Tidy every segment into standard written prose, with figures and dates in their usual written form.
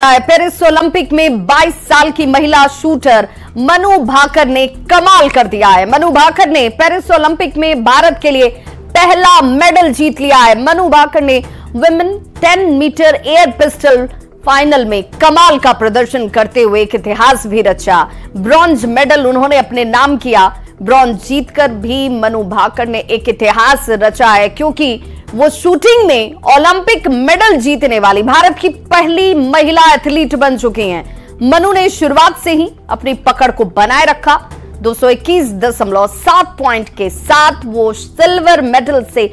Paris Olympic में 22 साल की महिला शूटर मनु भाकर ने कमाल कर दिया है। मनु भाकर ने पेरिस ओलंपिक में भारत के लिए पहला मेडल जीत लिया है। मनु भाकर ने women 10 metre air pistol final में कमाल का प्रदर्शन करते हुए एक इतिहास भी रचा। ब्रॉन्ज मेडल उन्होंने अपने नाम किया। ब्रॉन्ज जीतकर भी मनु भाकर ने एक इतिहास रचा है, क्योंकि वो शूटिंग में ओलंपिक मेडल जीतने वाली भारत की पहली महिला एथलीट बन चुकी हैं। मनु ने शुरुआत से ही अपनी पकड़ को बनाए रखा। 221.7 पॉइंट के साथ वो सिल्वर मेडल से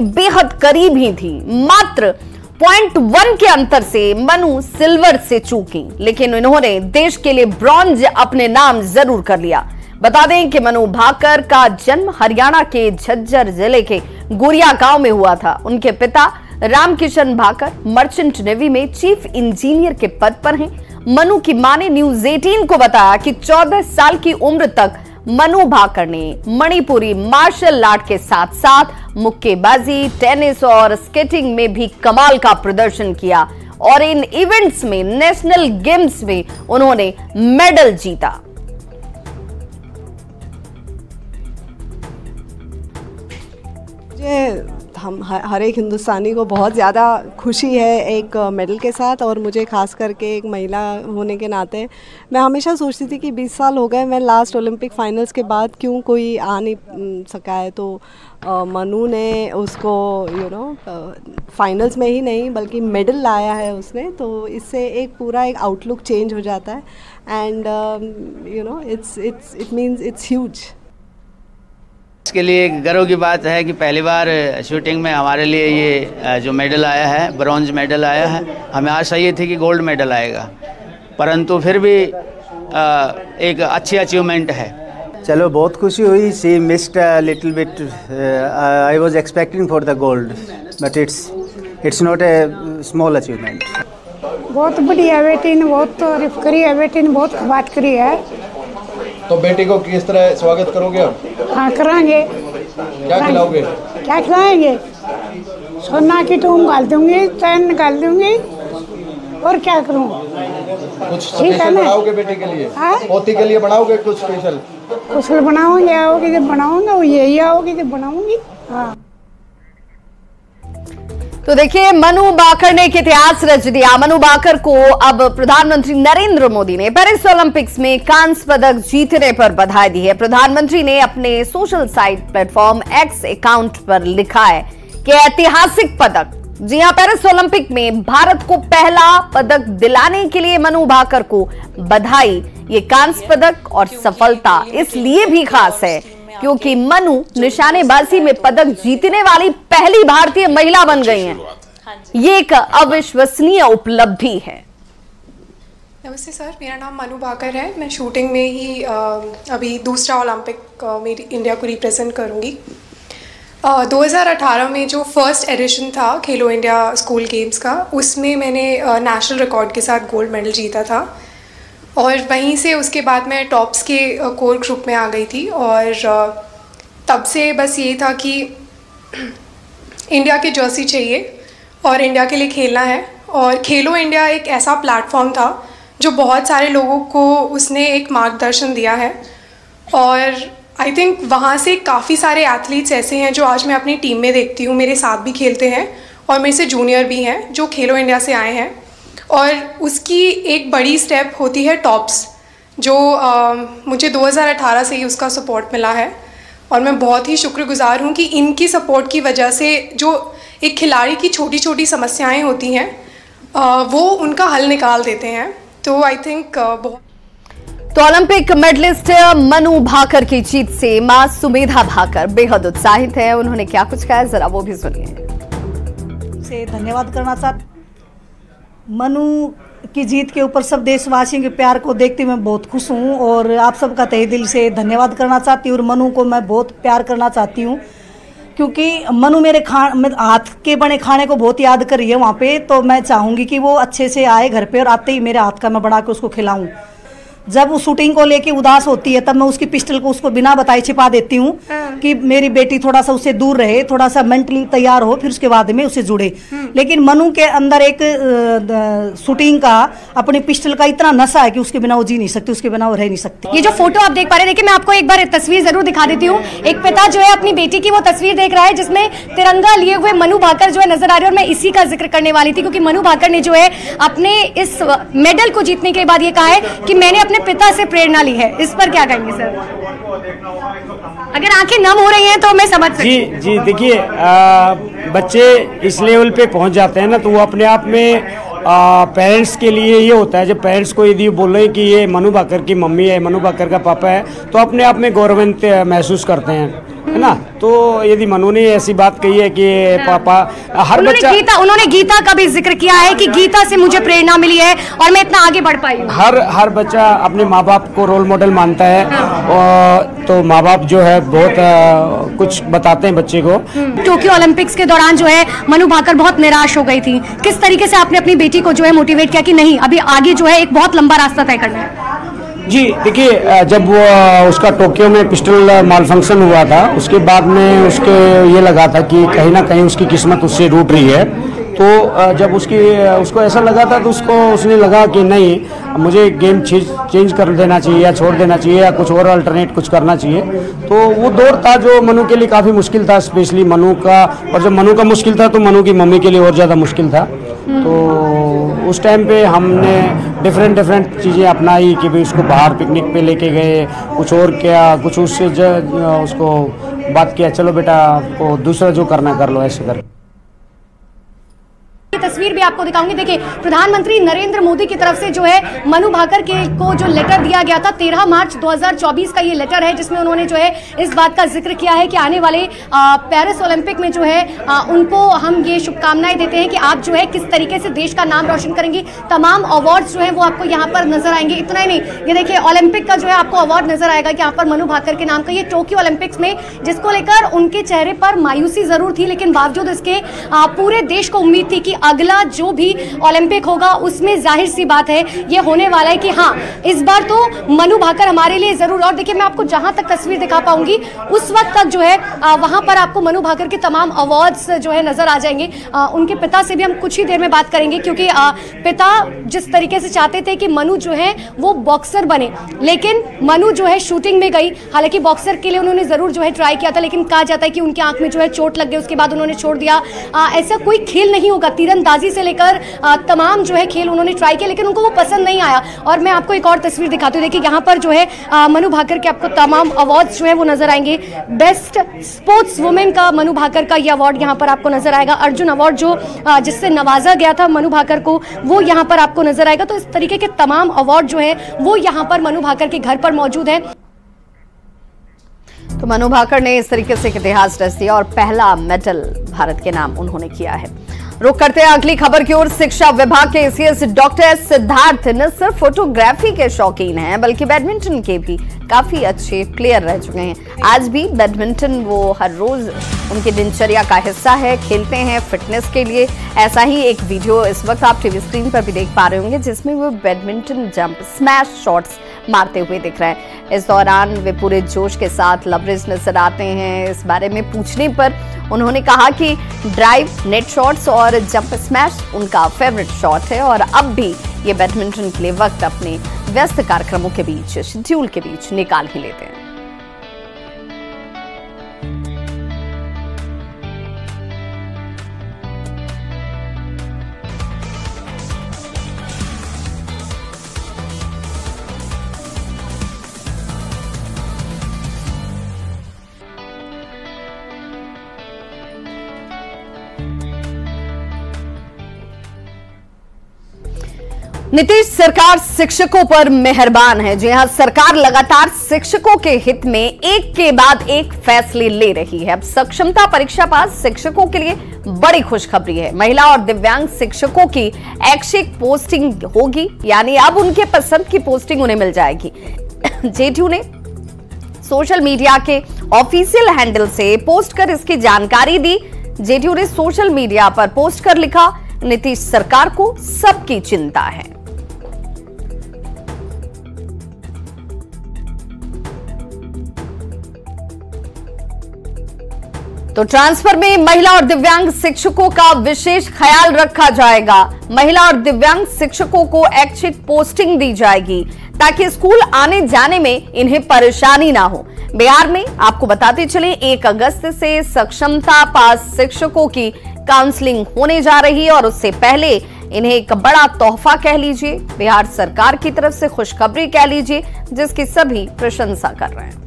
बेहद करीब ही थी। मात्र 0.1 के अंतर से मनु सिल्वर से चूकी, लेकिन इन्होंने देश के लिए ब्रॉन्ज अपने नाम जरूर कर लिया। बता दें कि मनु भाकर का जन्म हरियाणा के झज्जर जिले के गुरिया गांव में हुआ था। उनके पिता रामकिशन भाकर मर्चेंट नेवी में चीफ इंजीनियर के पद पर हैं। मनु की मां ने न्यूज 18 को बताया कि 14 साल की उम्र तक मनु भाकर ने मणिपुरी मार्शल आर्ट के साथ साथ मुक्केबाजी, टेनिस और स्केटिंग में भी कमाल का प्रदर्शन किया और इन इवेंट्स में नेशनल गेम्स में उन्होंने मेडल जीता। हम हर एक हिंदुस्तानी को बहुत ज़्यादा खुशी है एक मेडल के साथ, और मुझे खास करके एक महिला होने के नाते मैं हमेशा सोचती थी कि 20 साल हो गए मैं लास्ट ओलंपिक फाइनल्स के बाद क्यों कोई आ नहीं सका है। तो मनु ने उसको फाइनल्स में ही नहीं बल्कि मेडल लाया है उसने, तो इससे एक पूरा एक आउटलुक चेंज हो जाता है। And it means it's huge. इसके लिए गर्व की बात है कि पहली बार शूटिंग में हमारे लिए ये जो मेडल आया है, ब्रॉन्ज मेडल आया है। हमें आशा ये थी कि गोल्ड मेडल आएगा, परंतु फिर भी एक अच्छी अचीवमेंट है। चलो बहुत खुशी हुई। She missed little bit. I was expecting for the gold, but it's not a small achievement. बहुत बढ़िया बेटी ने बहुत तारीफ करी है, बेटी ने बहुत बात करी है। तो बेटी को किस तरह स्वागत करोगे आप? हाँ कराएंगे। क्या खिलाओगे? क्या खिलाएंगे? सोना की टूम गाल दूंगी, चैन निकाल दूंगी, और क्या करूँ? कुछ स्पेशल बनाओगे बेटी के लिए? पोती के लिए बनाओगे कुछ स्पेशल? कुछ बनाऊंगी, आओगी जब बनाऊंगा, वो यही आओगी जब बनाऊंगी। हाँ। तो देखिए, मनु भाकर ने एक इतिहास रच दिया। मनु भाकर को अब प्रधानमंत्री नरेंद्र मोदी ने पेरिस ओलंपिक्स में कांस्य पदक जीतने पर बधाई दी है। प्रधानमंत्री ने अपने social site platform x account पर लिखा है कि ऐतिहासिक पदक, जी हां, पेरिस ओलंपिक में भारत को पहला पदक दिलाने के लिए मनु भाकर को बधाई। ये कांस्य पदक और सफलता इसलिए भी खास है क्योंकि मनु निशानेबाजी में पदक जीतने वाली पहली भारतीय महिला बन गई हैं। ये एक अविश्वसनीय उपलब्धि है। नमस्ते सर, मेरा नाम मनु भाकर है। मैं शूटिंग में ही अभी दूसरा ओलंपिक मेरी इंडिया को रिप्रेजेंट करूंगी। 2018 में जो फर्स्ट एडिशन था खेलो इंडिया स्कूल गेम्स का, उसमें मैंने नेशनल रिकॉर्ड के साथ गोल्ड मेडल जीता था, और वहीं से उसके बाद मैं टॉप्स के कोर ग्रुप में आ गई थी। और तब से बस यही था कि इंडिया की जर्सी चाहिए और इंडिया के लिए खेलना है। और खेलो इंडिया एक ऐसा प्लेटफॉर्म था जो बहुत सारे लोगों को उसने एक मार्गदर्शन दिया है, और आई थिंक वहाँ से काफ़ी सारे एथलीट्स ऐसे हैं जो आज मैं अपनी टीम में देखती हूँ, मेरे साथ भी खेलते हैं और मेरे से जूनियर भी हैं जो खेलो इंडिया से आए हैं। और उसकी एक बड़ी स्टेप होती है टॉप्स, जो मुझे 2018 से ही उसका सपोर्ट मिला है, और मैं बहुत ही शुक्रगुजार हूँ कि इनकी सपोर्ट की वजह से जो एक खिलाड़ी की छोटी छोटी समस्याएं होती हैं वो उनका हल निकाल देते हैं। तो आई थिंक बहुत। तो ओलंपिक मेडलिस्ट मनु भाकर की जीत से मां सुमेधा भाकर बेहद उत्साहित है। उन्होंने क्या कुछ कहा, जरा वो भी सुनिए। से धन्यवाद करना चाहती। मनु की जीत के ऊपर सब देशवासियों के प्यार को देखते मैं बहुत खुश हूँ, और आप सबका तहे दिल से धन्यवाद करना चाहती हूँ। और मनु को मैं बहुत प्यार करना चाहती हूँ, क्योंकि मनु मेरे हाथ के बने खाने को बहुत याद कर रही है वहाँ पे। तो मैं चाहूँगी कि वो अच्छे से आए घर पे, और आते ही मेरे हाथ का मैं बना के उसको खिलाऊँ। जब वो शूटिंग को लेके उदास होती है तब मैं उसकी पिस्टल को उसको बिना बताए छिपा देती हूँ कि मेरी बेटी थोड़ा सा उससे दूर रहे, थोड़ा सा मेंटली तैयार हो, फिर उसके बाद में उससे जुड़े। लेकिन मनु के अंदर एक शूटिंग का अपनी पिस्टल का इतना नशा है कि उसके बिना वो जी नहीं सकती, उसके बिना वो रह नहीं सकती। ये जो फोटो आप देख पा रहे हैं, देखिए मैं आपको एक बार तस्वीर जरूर दिखा देती हूँ। एक पिता जो है अपनी बेटी की वो तस्वीर देख रहा है जिसमें तिरंगा लिए हुए मनु भाकर जो है नजर आ रहे हैं। और मैं इसी का जिक्र करने वाली थी क्योंकि मनु भाकर ने जो है अपने इस मेडल को जीतने के बाद ये कहा है कि मैंने अपने पिता से प्रेरणा ली है। इस पर क्या कहेंगे सर? अगर आंखें नम हो रही हैं तो मैं समझ सकती हूं। जी देखिए, बच्चे इस लेवल पे पहुंच जाते हैं ना तो वो अपने आप में पेरेंट्स के लिए ये होता है, जब पेरेंट्स को यदि बोल रहे कि ये मनु भाकर की मम्मी है, मनु भाकर का पापा है, तो अपने आप में गौरवान्वित महसूस करते हैं, है ना। तो यदि मनु ने ऐसी बात कही है कि पापा हर बच्चा, उन्होंने गीता का भी जिक्र किया है कि गीता से मुझे प्रेरणा मिली है और मैं इतना आगे बढ़ पाई हूँ। हर बच्चा अपने माँ बाप को रोल मॉडल मानता है। और तो माँ बाप जो है बहुत कुछ बताते हैं बच्चे को। टोक्यो ओलंपिक्स के दौरान जो है मनु भाकर बहुत निराश हो गई थी। किस तरीके से आपने अपनी बेटी को जो है मोटिवेट किया कि नहीं, अभी आगे जो है एक बहुत लंबा रास्ता तय करना है? जी देखिए, जब वो उसका टोक्यो में पिस्टल माल फंक्शन हुआ था, उसके बाद में उसके ये लगा था कि कहीं ना कहीं उसकी किस्मत उससे रूठ रही है। तो जब उसको ऐसा लगा था तो उसने लगा कि नहीं, मुझे गेम चेंज कर देना चाहिए या छोड़ देना चाहिए या कुछ और अल्टरनेट कुछ करना चाहिए। तो वो दौर था जो मनु के लिए काफ़ी मुश्किल था, स्पेशली मनु का। और जब मनु का मुश्किल था तो मनु की मम्मी के लिए और ज़्यादा मुश्किल था। तो उस टाइम पे हमने डिफरेंट चीज़ें अपनाई कि भाई उसको बाहर पिकनिक पे लेके गए, कुछ और क्या, कुछ उससे उसको बात किया, चलो बेटा आपको दूसरा जो करना कर लो, ऐसे कर। तस्वीर भी आपको दिखाऊंगी। देखिए, प्रधानमंत्री नरेंद्र मोदी की तरफ से जो है मनु भाकर को जो लेटर दिया गया था 13 मार्च 2024 का ये लेटर है, जिसमें उन्होंने जो है इस बात का जिक्र किया है कि आने वाले पेरिस ओलंपिक में जो है उनको हम ये शुभकामनाएं देते हैं कि आप जो है किस तरीके से देश का नाम रोशन करेंगी। तमाम अवार्ड्स जो है वो आपको यहाँ पर नजर आएंगे। इतना ही नहीं, ये देखिए ओलंपिक का जो है आपको अवार्ड नजर आएगा कि यहाँ पर मनु भाकर के नाम का। ये टोक्यो ओलंपिक्स में जिसको लेकर उनके चेहरे पर मायूसी जरूर थी, लेकिन बावजूद इसके पूरे देश को उम्मीद थी कि अगला जो भी ओलंपिक होगा उसमें जाहिर सी बात है ये होने वाला है कि हाँ, इस बार तो मनु भाकर हमारे लिए जरूर। और देखिए, मैं आपको जहां तक तस्वीर दिखा पाऊंगी उस वक्त तक जो है वहां पर आपको मनु भाकर के तमाम अवार्ड्स जो है नजर आ जाएंगे। उनके पिता से भी हम कुछ ही देर में बात करेंगे क्योंकि पिता जिस तरीके से चाहते थे कि मनु जो है वो बॉक्सर बने, लेकिन मनु जो है शूटिंग में गई। हालांकि बॉक्सर के लिए उन्होंने जरूर जो है ट्राई किया था, लेकिन कहा जाता है कि उनकी आंख में जो है चोट लग गई, उसके बाद उन्होंने छोड़ दिया। ऐसा कोई खेल नहीं होगा, तीरंदाजी से लेकर तमाम जो है खेल उन्होंने ट्राई किया, लेकिन उनको वो पसंद नहीं आया। और मैं आपको एक और तस्वीर दिखाती हूँ। देखिए, यहाँ पर जो है मनु भाकर के आपको तमाम अवार्ड्स जो है वो नजर आएंगे। बेस्ट स्पोर्ट्स वुमेन का मनु भाकर का ये अवार्ड यहाँ पर आपको नजर आएगा। अर्जुन अवार्ड जो जिससे नवाजा गया था मनु भाकर को, वो यहाँ पर आपको नजर आएगा। तो इस तरीके के तमाम अवार्ड जो है वो यहाँ पर मनु भाकर के घर पर मौजूद है। तो मनु भाकर ने इस तरीके से इतिहास रच दिया और पहला मेडल भारत के नाम उन्होंने किया है। रुक करते हैं अगली खबर की ओर। शिक्षा विभाग के एसीएस डॉक्टर सिद्धार्थ न सिर्फ फोटोग्राफी के शौकीन हैं बल्कि बैडमिंटन के भी काफी अच्छे प्लेयर रह चुके हैं। आज भी बैडमिंटन वो हर रोज उनकी दिनचर्या का हिस्सा है, खेलते हैं फिटनेस के लिए। ऐसा ही एक वीडियो इस वक्त आप टीवी स्क्रीन पर भी देख पा रहे होंगे जिसमें वो बैडमिंटन जंप स्मैश शॉट्स मारते हुए दिख रहे हैं। इस दौरान वे पूरे जोश के साथ लवरेज नजर आते हैं। इस बारे में पूछने पर उन्होंने कहा कि ड्राइव, नेट शॉट्स और जंप स्मैश उनका फेवरेट शॉट है और अब भी ये बैडमिंटन के लिए वक्त अपने व्यस्त कार्यक्रमों के बीच, शेड्यूल के बीच निकाल ही लेते हैं। नीतीश सरकार शिक्षकों पर मेहरबान है। जी हां, सरकार लगातार शिक्षकों के हित में एक के बाद एक फैसले ले रही है। अब सक्षमता परीक्षा पास शिक्षकों के लिए बड़ी खुशखबरी है। महिला और दिव्यांग शिक्षकों की ऐच्छिक पोस्टिंग होगी, यानी अब उनके पसंद की पोस्टिंग उन्हें मिल जाएगी। जेडीयू ने सोशल मीडिया के ऑफिशियल हैंडल से पोस्ट कर इसकी जानकारी दी। जेडीयू ने सोशल मीडिया पर पोस्ट कर लिखा, नीतीश सरकार को सबकी चिंता है। तो ट्रांसफर में महिला और दिव्यांग शिक्षकों का विशेष ख्याल रखा जाएगा। महिला और दिव्यांग शिक्षकों को ऐच्छिक पोस्टिंग दी जाएगी ताकि स्कूल आने जाने में इन्हें परेशानी ना हो। बिहार में आपको बताते चले 1 अगस्त से सक्षमता पास शिक्षकों की काउंसलिंग होने जा रही है और उससे पहले इन्हें एक बड़ा तोहफा कह लीजिए, बिहार सरकार की तरफ से खुशखबरी कह लीजिए, जिसकी सभी प्रशंसा कर रहे हैं।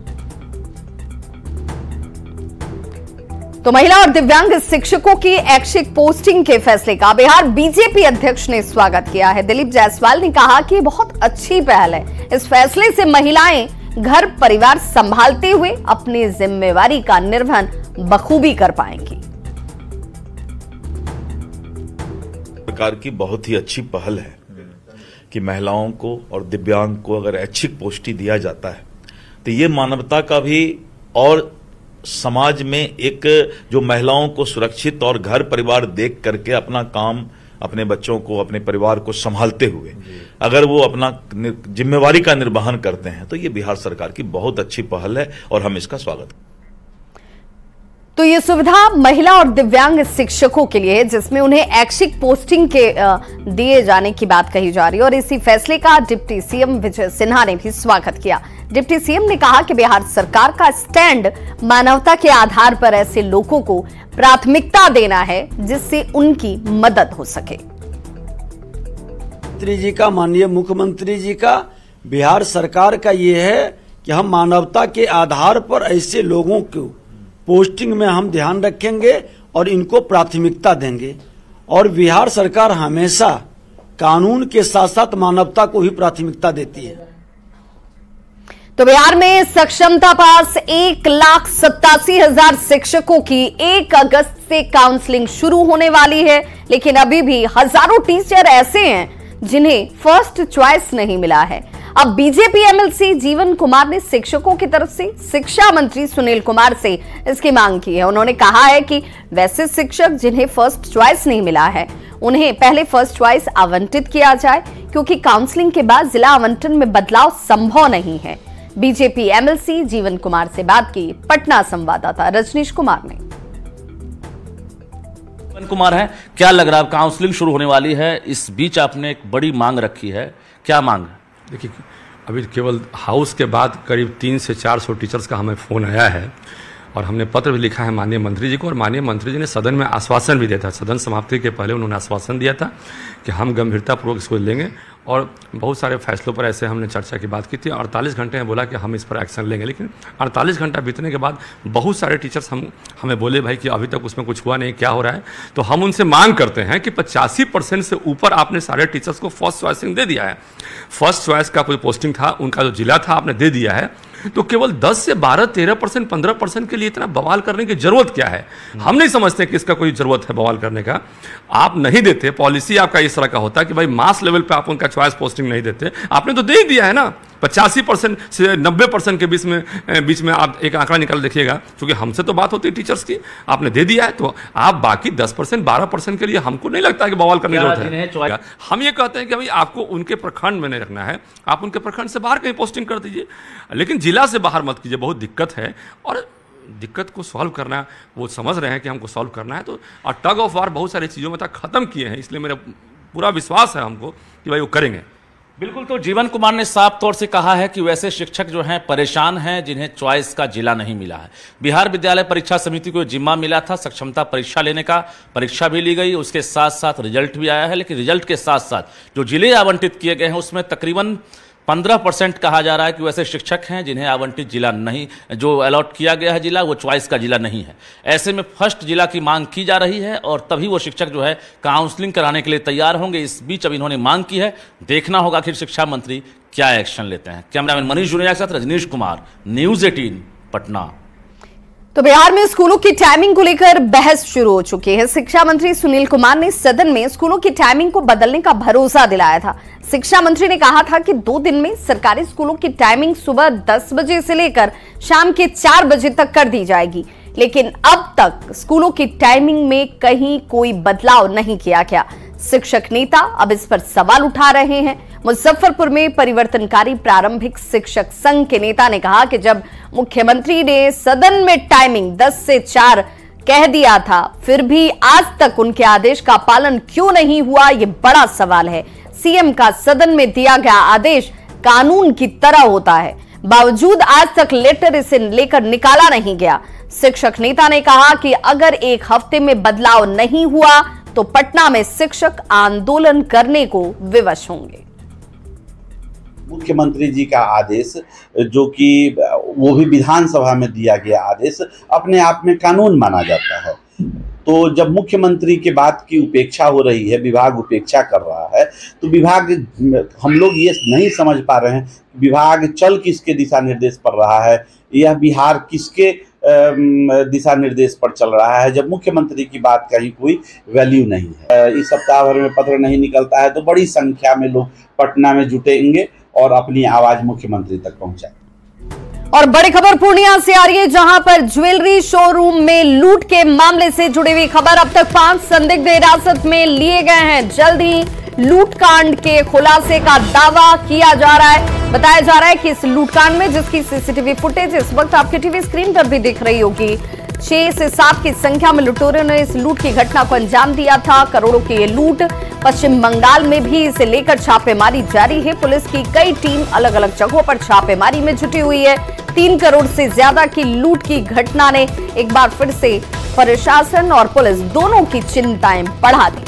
तो महिला और दिव्यांग शिक्षकों की ऐच्छिक पोस्टिंग के फैसले का बिहार बीजेपी अध्यक्ष ने स्वागत किया है। दिलीप जायसवाल ने कहा कि बहुत अच्छी पहल है। इस फैसले से महिलाएं घर परिवार संभालते हुए अपनी जिम्मेवारी का निर्वहन बखूबी कर पाएंगी। सरकार की बहुत ही अच्छी पहल है कि महिलाओं को और दिव्यांग को अगर ऐच्छिक पोस्टिंग दिया जाता है तो ये मानवता का भी और समाज में एक जो महिलाओं को सुरक्षित और घर परिवार देख करके अपना काम, अपने बच्चों को, अपने परिवार को संभालते हुए अगर वो अपना जिम्मेवारी का निर्वहन करते हैं तो ये बिहार सरकार की बहुत अच्छी पहल है और हम इसका स्वागत करते हैं। तो ये सुविधा महिला और दिव्यांग शिक्षकों के लिए है, जिसमें उन्हें ऐच्छिक पोस्टिंग के दिए जाने की बात कही जा रही है और इसी फैसले का डिप्टी सीएम विजय सिन्हा ने भी स्वागत किया। डिप्टी सीएम ने कहा कि बिहार सरकार का स्टैंड मानवता के आधार पर ऐसे लोगों को प्राथमिकता देना है जिससे उनकी मदद हो सके। मंत्री जी का, माननीय मुख्यमंत्री जी का, बिहार सरकार का ये है कि हम मानवता के आधार पर ऐसे लोगों को पोस्टिंग में हम ध्यान रखेंगे और इनको प्राथमिकता देंगे और बिहार सरकार हमेशा कानून के साथ साथ मानवता को ही प्राथमिकता देती है। तो बिहार में सक्षमता पास 1,87,000 शिक्षकों की 1 अगस्त से काउंसलिंग शुरू होने वाली है, लेकिन अभी भी हजारों टीचर ऐसे हैं जिन्हें फर्स्ट चॉइस नहीं मिला है। अब बीजेपी एमएलसी जीवन कुमार ने शिक्षकों की तरफ से शिक्षा मंत्री सुनील कुमार से इसकी मांग की है। उन्होंने कहा है कि वैसे शिक्षक जिन्हें फर्स्ट चॉइस नहीं मिला है उन्हें पहले फर्स्ट चॉइस आवंटित किया जाए, क्योंकि काउंसलिंग के बाद जिला आवंटन में बदलाव संभव नहीं है। बीजेपी एमएलसी जीवन कुमार से बात की पटना संवाददाता रजनीश कुमार ने। जीवन कुमार है, क्या लग रहा है काउंसलिंग शुरू होने वाली है, इस बीच आपने एक बड़ी मांग रखी है, क्या मांग है? देखिए, अभी केवल हाउस के बाद करीब 300 से 400 टीचर्स का हमें फ़ोन आया है और हमने पत्र भी लिखा है माननीय मंत्री जी को और माननीय मंत्री जी ने सदन में आश्वासन भी दिया था। सदन समाप्ति के पहले उन्होंने आश्वासन दिया था कि हम गंभीरतापूर्वक इसको लेंगे और बहुत सारे फैसलों पर ऐसे हमने चर्चा की बात की थी। 48 घंटे में बोला कि हम इस पर एक्शन लेंगे, लेकिन 48 घंटा बीतने के बाद बहुत सारे टीचर्स हमें बोले भाई कि अभी तक उसमें कुछ हुआ नहीं, क्या हो रहा है। तो हम उनसे मांग करते हैं कि 85% से ऊपर आपने सारे टीचर्स को फर्स्ट चॉइसिंग दे दिया है। फर्स्ट चॉइस का कोई पोस्टिंग था, उनका जो जिला था आपने दे दिया है, तो केवल 10 से 12, 13%, 15% के लिए इतना बवाल करने की जरूरत क्या है? हम नहीं समझते कि इसका कोई जरूरत है बवाल करने का। आप नहीं देते, पॉलिसी आपका इस तरह का होता है कि भाई मास लेवल पे आप उनका चॉइस पोस्टिंग नहीं देते। आपने तो दे ही दिया है ना। 85% से 90% के बीच में आप एक आंकड़ा निकाल देखिएगा, क्योंकि हमसे तो बात होती है टीचर्स की। आपने दे दिया है तो आप बाकी 10%, 12% के लिए हमको नहीं लगता है कि बवाल करने की जरूरत है। हम ये कहते हैं कि भाई आपको उनके प्रखंड में नहीं रखना है, आप उनके प्रखंड से बाहर कहीं पोस्टिंग कर दीजिए, लेकिन जिला से बाहर मत कीजिए। बहुत दिक्कत है और दिक्कत को सॉल्व करना, वो समझ रहे हैं कि हमको सॉल्व करना है। तो टग ऑफ वार बहुत सारी चीज़ों में तक खत्म किए हैं, इसलिए मेरा पूरा विश्वास है हमको कि भाई वो करेंगे। बिल्कुल। तो जीवन कुमार ने साफ तौर से कहा है कि वैसे शिक्षक जो हैं परेशान हैं जिन्हें चॉइस का जिला नहीं मिला है। बिहार विद्यालय परीक्षा समिति को जिम्मा मिला था सक्षमता परीक्षा लेने का, परीक्षा भी ली गई, उसके साथ साथ रिजल्ट भी आया है, लेकिन रिजल्ट के साथ साथ जो जिले आवंटित किए गए हैं उसमें तकरीबन 15% कहा जा रहा है कि वैसे शिक्षक हैं जिन्हें आवंटित जिला नहीं, जो अलॉट किया गया है जिला, वो चॉइस का जिला नहीं है। ऐसे में फर्स्ट जिला की मांग की जा रही है और तभी वो शिक्षक जो है काउंसलिंग कराने के लिए तैयार होंगे। इस बीच अब इन्होंने मांग की है, देखना होगा आखिर शिक्षा मंत्री क्या एक्शन लेते हैं। कैमरामैन मनीष जुनेजा के साथ रजनीश कुमार, न्यूज़ 18 पटना। तो बिहार में स्कूलों की टाइमिंग को लेकर बहस शुरू हो चुकी है। शिक्षा मंत्री सुनील कुमार ने सदन में स्कूलों की टाइमिंग को बदलने का भरोसा दिलाया था। शिक्षा मंत्री ने कहा था कि 2 दिन में सरकारी स्कूलों की टाइमिंग सुबह 10 बजे से लेकर शाम के 4 बजे तक कर दी जाएगी, लेकिन अब तक स्कूलों की टाइमिंग में कहीं कोई बदलाव नहीं किया गया। शिक्षक नेता अब इस पर सवाल उठा रहे हैं। मुजफ्फरपुर में परिवर्तनकारी प्रारंभिक शिक्षक संघ के नेता ने कहा कि जब मुख्यमंत्री ने सदन में टाइमिंग 10 से 4 कह दिया था, फिर भी आज तक उनके आदेश का पालन क्यों नहीं हुआ, ये बड़ा सवाल है। सीएम का सदन में दिया गया आदेश कानून की तरह होता है, बावजूद आज तक लेटर इसे लेकर निकाला नहीं गया। शिक्षक नेता ने कहा कि अगर एक हफ्ते में बदलाव नहीं हुआ तो पटना में शिक्षक आंदोलन करने को विवश होंगे। मुख्यमंत्री जी का आदेश, जो कि वो भी विधानसभा में दिया गया आदेश, अपने आप में कानून माना जाता है। तो जब मुख्यमंत्री के बात की उपेक्षा हो रही है, विभाग उपेक्षा कर रहा है, तो विभाग, हम लोग ये नहीं समझ पा रहे हैं विभाग चल किसके दिशा निर्देश पर रहा है, यह बिहार किसके दिशा निर्देश पर चल रहा है, जब मुख्यमंत्री की बात का ही कोई वैल्यू नहीं है। इस सप्ताह भर में पत्र नहीं निकलता है तो बड़ी संख्या में लोग पटना में जुटेंगे और अपनी आवाज मुख्यमंत्री तक पहुंचाएंगे। और बड़ी खबर पूर्णिया से आ रही है, जहां पर ज्वेलरी शोरूम में लूट के मामले से जुड़ी हुई खबर। अब तक 5 संदिग्ध हिरासत में लिए गए हैं। जल्द ही लूटकांड के खुलासे का दावा किया जा रहा है। बताया जा रहा है कि इस लूटकांड में, जिसकी सीसीटीवी फुटेज इस वक्त आपके टीवी स्क्रीन पर भी दिख रही होगी, 6 से 7 की संख्या में लुटेरों ने इस लूट की घटना को अंजाम दिया था। करोड़ों की ये लूट, पश्चिम बंगाल में भी इसे लेकर छापेमारी जारी है। पुलिस की कई टीम अलग अलग जगहों पर छापेमारी में जुटी हुई है। 3 करोड़ से ज्यादा की लूट की घटना ने एक बार फिर से प्रशासन और पुलिस दोनों की चिंताएं बढ़ा दी।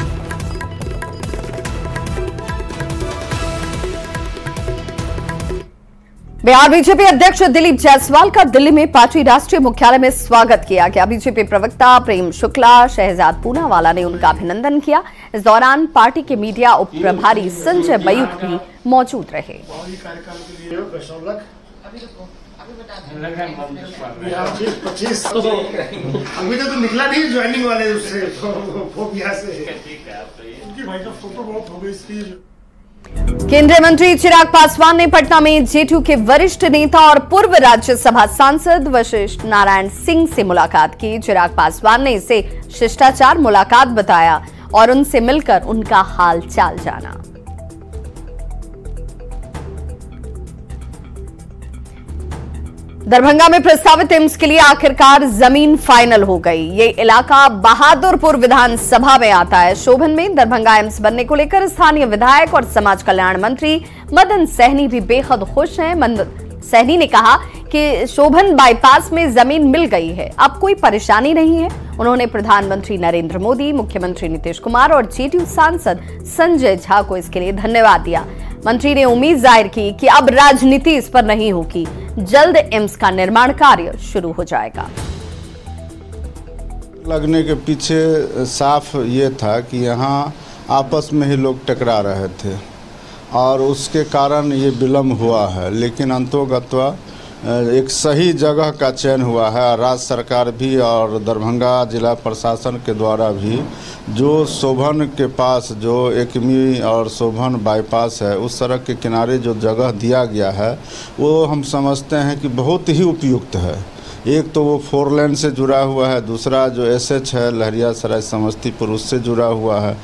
बिहार बीजेपी अध्यक्ष दिलीप जायसवाल का दिल्ली में पार्टी राष्ट्रीय मुख्यालय में स्वागत किया गया। बीजेपी प्रवक्ता प्रेम शुक्ला, शहजाद पूनावाला ने उनका अभिनंदन किया। इस दौरान पार्टी के मीडिया उप प्रभारी संजय मयूख भी मौजूद रहे। अभी तो निकला नहीं ज्वाइनिंग वाले उससे, फोबिया से। उनकी भाई का फोटो बहुत हो गई इसकी। केंद्रीय मंत्री चिराग पासवान ने पटना में जेडीयू के वरिष्ठ नेता और पूर्व राज्यसभा सांसद वशिष्ठ नारायण सिंह से मुलाकात की। चिराग पासवान ने इसे शिष्टाचार मुलाकात बताया और उनसे मिलकर उनका हाल चाल जाना। दरभंगा में प्रस्तावित एम्स के लिए आखिरकार जमीन फाइनल हो गई। ये इलाका बहादुरपुर विधानसभा में आता है। शोभन में दरभंगा एम्स बनने को लेकर स्थानीय विधायक और समाज कल्याण मंत्री मदन सहनी भी बेहद खुश हैं। मदन सहनी ने कहा कि शोभन बाईपास में जमीन मिल गई है, अब कोई परेशानी नहीं है। उन्होंने प्रधानमंत्री नरेंद्र मोदी, मुख्यमंत्री नीतीश कुमार और जेडीयू सांसद संजय झा को इसके लिए धन्यवाद दिया। मंत्री ने उम्मीद जाहिर की कि अब राजनीति इस पर नहीं होगी, जल्द एम्स का निर्माण कार्य शुरू हो जाएगा। लगने के पीछे साफ ये था कि यहाँ आपस में ही लोग टकरा रहे थे और उसके कारण ये विलम्ब हुआ है, लेकिन अंतोगत्वा एक सही जगह का चयन हुआ है। राज्य सरकार भी और दरभंगा जिला प्रशासन के द्वारा भी जो शोभन के पास जो एकमी और शोभन बाईपास है, उस सड़क के किनारे जो जगह दिया गया है वो हम समझते हैं कि बहुत ही उपयुक्त है। एक तो वो 4 लेन से जुड़ा हुआ है, दूसरा जो SH है लहरियासराय समस्तीपुर, उससे जुड़ा हुआ है।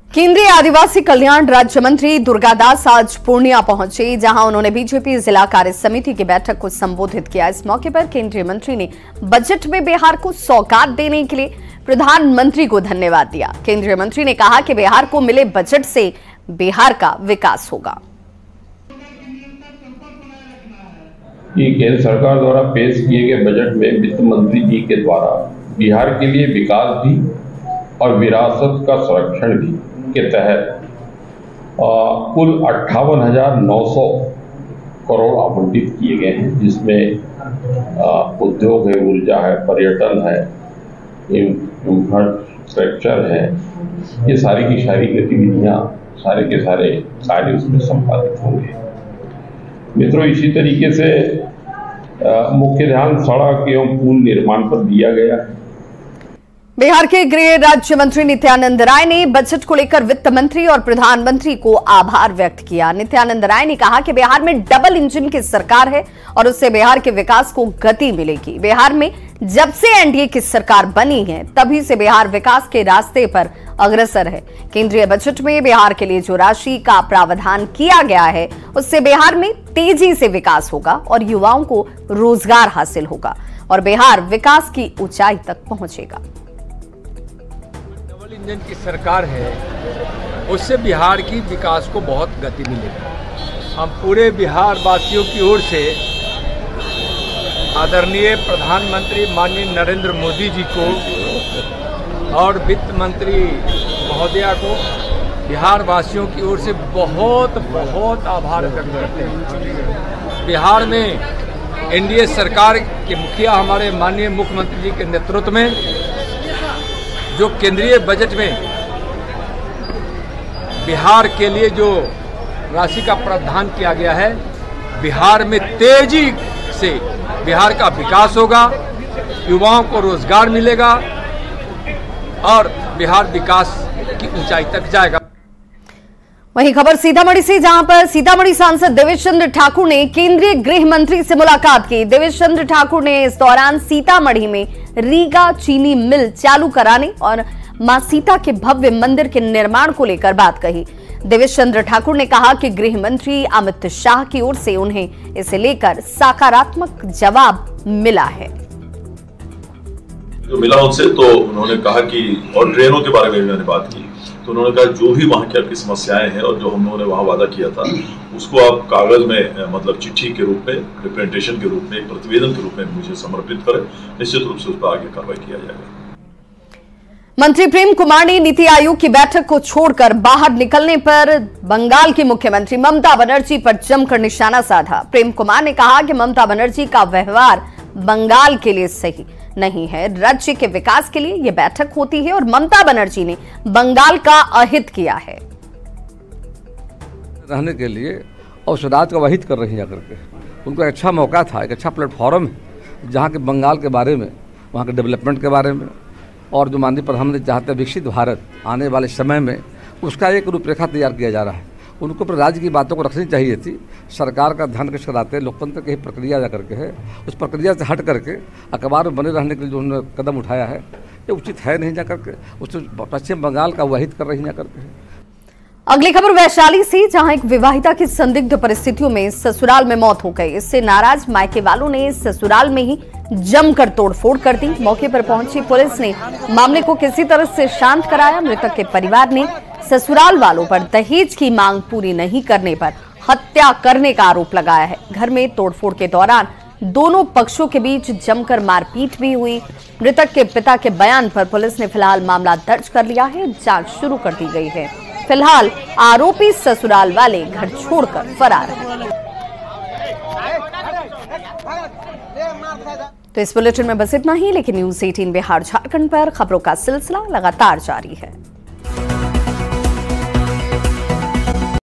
केंद्रीय आदिवासी कल्याण राज्य मंत्री दुर्गादास आज पूर्णिया पहुंचे, जहां उन्होंने बीजेपी जिला कार्य समिति की बैठक को संबोधित किया। इस मौके पर केंद्रीय मंत्री ने बजट में बिहार को सौगात देने के लिए प्रधानमंत्री को धन्यवाद दिया। केंद्रीय मंत्री ने कहा कि बिहार को मिले बजट से बिहार का विकास होगा। केंद्र सरकार द्वारा पेश किए गए बजट में वित्त मंत्री जी के द्वारा बिहार के लिए विकास भी और विरासत का संरक्षण भी के तहत कुल 58,900 करोड़ आवंटित किए गए हैं, जिसमें उद्योग है, ऊर्जा है, पर्यटन है, इंफ्रास्ट्रक्चर है, ये सारी की सारी गतिविधियां, सारे के सारे कार्य उसमें संपादित होंगे। मित्रों, इसी तरीके से मुख्य ध्यान सड़क एवं पुल निर्माण पर दिया गया है। बिहार के गृह राज्य मंत्री नित्यानंद राय ने बजट को लेकर वित्त मंत्री और प्रधानमंत्री को आभार व्यक्त किया। नित्यानंद राय ने कहा कि बिहार में डबल इंजन की सरकार है और उससे बिहार के विकास को गति मिलेगी। बिहार में जब से एनडीए की सरकार बनी है तभी से बिहार विकास के रास्ते पर अग्रसर है। केंद्रीय बजट में बिहार के लिए जो राशि का प्रावधान किया गया है उससे बिहार में तेजी से विकास होगा और युवाओं को रोजगार हासिल होगा। और बिहार विकास की ऊंचाई तक पहुंचेगा। डबल इंजन की सरकार है, उससे बिहार की विकास को बहुत गति मिलेगी। हम पूरे बिहार वासियों की ओर से आदरणीय प्रधानमंत्री माननीय नरेंद्र मोदी जी को और वित्त मंत्री महोदया को बिहार वासियों की ओर से बहुत बहुत आभार व्यक्त करते हैं। बिहार में एनडीए सरकार के मुखिया हमारे माननीय मुख्यमंत्री जी के नेतृत्व में जो केंद्रीय बजट में बिहार के लिए जो राशि का प्रावधान किया गया है, बिहार में तेजी से बिहार का विकास होगा, युवाओं को रोजगार मिलेगा और बिहार विकास की ऊंचाई तक जाएगा। वहीं खबर सीतामढ़ी से, जहां पर सीतामढ़ी सांसद देवेश चंद्र ठाकुर ने केंद्रीय गृह मंत्री से मुलाकात की। देवेश चंद्र ठाकुर ने इस दौरान सीतामढ़ी में रीगा चीनी मिल चालू कराने और मां सीता के भव्य मंदिर के निर्माण को लेकर बात कही। देवेश चंद्र ठाकुर ने कहा कि गृह मंत्री अमित शाह की ओर से उन्हें इसे लेकर सकारात्मक जवाब मिला है। जो मिला उनसे तो उन्होंने कहा कि, और ट्रेनों के बारे में उन्होंने बात की, तो उन्होंने कहा जो भी वहाँ की आपकी समस्याएं हैं और जो हम लोगों ने वहाँ वादा किया था उसको आप कागज में मतलब चिट्ठी के रूप में, रिप्रेजेंटेशन के रूप में, प्रतिवेदन के रूप में मुझे समर्पित करें। निश्चित रूप से उस पर आगे कार्रवाई किया जाएगा। मंत्री प्रेम कुमार ने नीति आयोग की बैठक को छोड़कर बाहर निकलने पर बंगाल की मुख्यमंत्री ममता बनर्जी पर जमकर निशाना साधा। प्रेम कुमार ने कहा कि ममता बनर्जी का व्यवहार बंगाल के लिए सही नहीं है, राज्य के विकास के लिए यह बैठक होती है और ममता बनर्जी ने बंगाल का अहित किया है। रहने के लिए और स्वराज का वहित कर रही है करके उनको एक अच्छा मौका था, एक अच्छा प्लेटफॉर्म है जहाँ के बंगाल के बारे में, वहाँ के डेवलपमेंट के बारे में और जो माननीय प्रधानमंत्री चाहते हैं विकसित भारत आने वाले समय में, उसका एक रूपरेखा तैयार किया जा रहा है। उनको पर राज्य की बातों को रखनी चाहिए थी। सरकार का ध्यान किस कराते हैं, लोकतंत्र की प्रक्रिया जा करके है, उस प्रक्रिया से हट करके अखबार में बने रहने के लिए जो उन्होंने कदम उठाया है ये उचित है नहीं जा करके, उससे पश्चिम बंगाल का वहित कर रही जा करके। अगली खबर वैशाली से, जहां एक विवाहिता की संदिग्ध परिस्थितियों में ससुराल में मौत हो गई। इससे नाराज मायके वालों ने ससुराल में ही जमकर तोड़फोड़ कर दी। मौके पर पहुंची पुलिस ने मामले को किसी तरह से शांत कराया। मृतक के परिवार ने ससुराल वालों पर दहेज की मांग पूरी नहीं करने पर हत्या करने का आरोप लगाया है। घर में तोड़फोड़ के दौरान दोनों पक्षों के बीच जमकर मारपीट भी हुई। मृतक के पिता के बयान पर पुलिस ने फिलहाल मामला दर्ज कर लिया है, जांच शुरू कर दी गई है। फिलहाल आरोपी ससुराल वाले घर छोड़कर फरार हैं। तो इस बुलेटिन में बस इतना ही, लेकिन न्यूज़ 18 बिहार झारखंड पर खबरों का सिलसिला लगातार जारी है।